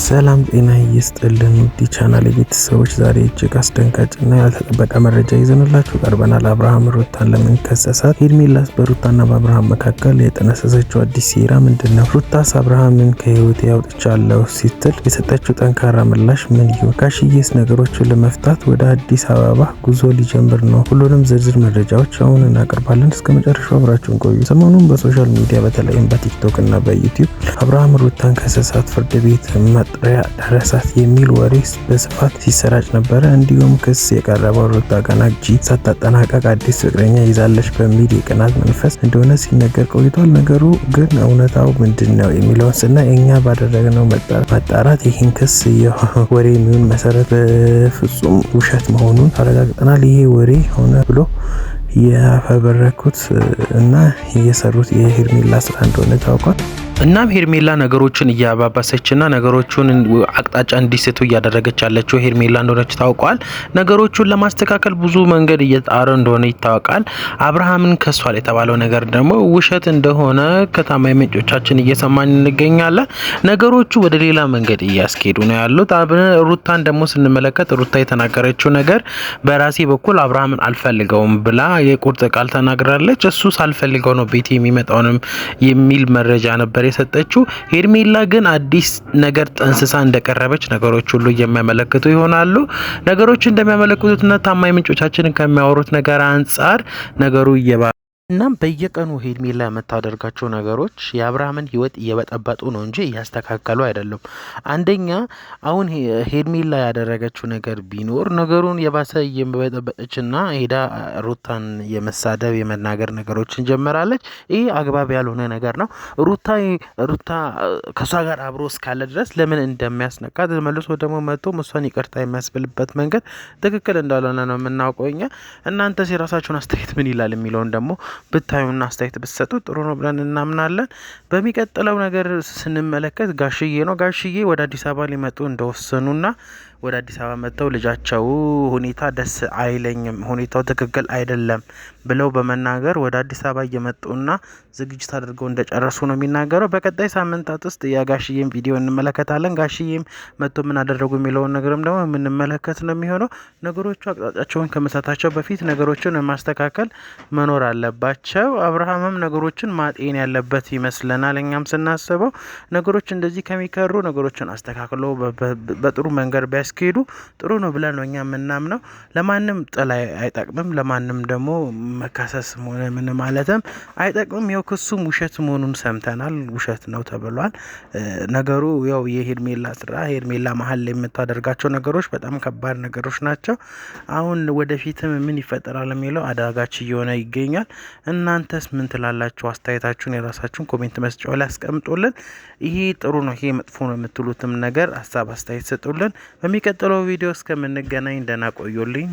ሰላም ጤና ይስጥልን ውድ ቻናል ቤተሰቦች፣ ዛሬ እጅግ አስደንጋጭና ያልተጠበቀ መረጃ ይዘንላችሁ ቀርበናል። አብርሃም ሩታን ለምን ከሰሳት? ሄርሜላስ በሩታና በአብርሃም መካከል የጠነሰሰችው አዲስ ሴራ ምንድነው? ሩታስ አብርሃምን ከህይወት ያውጥቻለሁ ስትል የሰጠችው ጠንካራ ምላሽ ምን ይሆን? ጋሽዬስ ነገሮችን ለመፍታት ወደ አዲስ አበባ ጉዞ ሊጀምር ነው። ሁሉንም ዝርዝር መረጃዎች አሁን እናቀርባለን። እስከ መጨረሻው አብራችሁን ቆዩ። ሰሞኑን በሶሻል ሚዲያ በተለይም በቲክቶክ እና በዩቲዩብ አብርሃም ሩታን ከሰሳት፣ ፍርድ ቤት መጥሪያ ደረሳት የሚል ወሬ በስፋት ሲሰራጭ ነበረ። እንዲሁም ክስ የቀረበው ሩታ ገና ሳታጠናቀቅ አዲስ ፍቅረኛ ይዛለች በሚል የቅናት መንፈስ እንደሆነ ሲነገር ቆይቷል። ነገሩ ግን እውነታው ምንድነው የሚለውን ስናይ እኛ ባደረግነው ማጣራት ይህን ክስ የወሬ የሚሆን መሰረት በፍጹም ውሸት መሆኑን አረጋግጠናል። ይሄ ወሬ ሆነ ብሎ ያፈበረኩት እና የሰሩት የሄርሜላ ስራ እንደሆነ ታውቋል። እናም ሄርሜላ ነገሮችን እያባባሰችና ነገሮቹን አቅጣጫ እንዲስቱ እያደረገች ያለችው ሄርሜላ እንደሆነች ታውቋል። ነገሮቹን ለማስተካከል ብዙ መንገድ እየጣረ እንደሆነ ይታወቃል። አብርሃምን ከሷል የተባለው ነገር ደግሞ ውሸት እንደሆነ ከታማኝ ምንጮቻችን እየሰማን እንገኛለን። ነገሮቹ ወደ ሌላ መንገድ እያስኬዱ ነው ያሉት። ሩታን ደግሞ ስንመለከት ሩታ የተናገረችው ነገር በራሴ በኩል አብርሃምን አልፈልገውም ብላ የቁርጥ ቃል ተናግራለች። እሱ ሳልፈልገው ነው ቤት የሚመጣውንም የሚል መረጃ ነበር የሰጠችው። ሄርሜላ ግን አዲስ ነገር ጠንስሳ እንደቀረበች ነገሮች ሁሉ የሚያመለክቱ ይሆናሉ። ነገሮች እንደሚያመለክቱትና ታማኝ ምንጮቻችን ከሚያወሩት ነገር አንጻር ነገሩ እናም በየቀኑ ሄርሜላ የምታደርጋቸው ነገሮች የአብርሃምን ሕይወት እየበጠበጡ ነው እንጂ እያስተካከሉ አይደለም። አንደኛ አሁን ሄርሜላ ያደረገችው ነገር ቢኖር ነገሩን የባሰ እየበጠበጠችና ሄዳ ሩታን የመሳደብ የመናገር ነገሮችን ጀመራለች። ይህ አግባብ ያልሆነ ነገር ነው። ሩታ ከሷ ጋር አብሮ እስካለ ድረስ ለምን እንደሚያስነካ ተመልሶ ደግሞ መጥቶ እሷን ይቅርታ የሚያስብልበት መንገድ ትክክል እንዳልሆነ ነው የምናውቀው እኛ። እናንተስ የራሳችሁን አስተያየት ምን ይላል የሚለውን ደግሞ ብታዩና አስተያየት ብትሰጡ ጥሩ ነው ብለን እናምናለን። በሚቀጥለው ነገር ስንመለከት ጋሽዬ ነው። ጋሽዬ ወደ አዲስ አበባ ሊመጡ እንደወሰኑና ወደ አዲስ አበባ መጥተው ልጃቸው ሁኔታ ደስ አይለኝም፣ ሁኔታው ትክክል አይደለም ብለው በመናገር ወደ አዲስ አበባ እየመጡና ዝግጅት አድርገው እንደጨረሱ ነው የሚናገረው። በቀጣይ ሳምንታት ውስጥ የጋሽዬም ቪዲዮ እንመለከታለን። ጋሽዬም መጥቶ ምን አደረጉ የሚለውን ነገርም ደግሞ የምንመለከት ነው የሚሆነው። ነገሮቹ አቅጣጫቸውን ከመሳታቸው በፊት ነገሮችን ማስተካከል መኖር አለባቸው። አብርሃምም ነገሮችን ማጤን ያለበት ይመስለናል። እኛም ስናስበው ነገሮች እንደዚህ ከሚከሩ ነገሮችን አስተካክሎ በጥሩ መንገድ ቢያስኬዱ ጥሩ ነው ብለን ነው እኛ የምናምነው። ለማንም ጥላ አይጠቅምም፣ ለማንም ደግሞ መካሰስ ሆነ ምን ማለትም አይጠቅምም። ያው ክሱም ውሸት መሆኑን ሰምተናል። ውሸት ነው ተብሏል። ነገሩ ያው የሄርሜላ ስራ ሄርሜላ መሀል ላይ የምታደርጋቸው ነገሮች በጣም ከባድ ነገሮች ናቸው። አሁን ወደፊትም ምን ይፈጠራል የሚለው አዳጋች እየሆነ ይገኛል። እናንተስ ምን ትላላችሁ? አስተያየታችሁን የራሳችሁን ኮሜንት መስጫው ላይ አስቀምጡልን። ይሄ ጥሩ ነው፣ ይሄ መጥፎ ነው የምትሉትም ነገር ሀሳብ አስተያየት ሰጡልን። በሚቀጥለው ቪዲዮ እስከምንገናኝ ደህና ቆዩልኝ።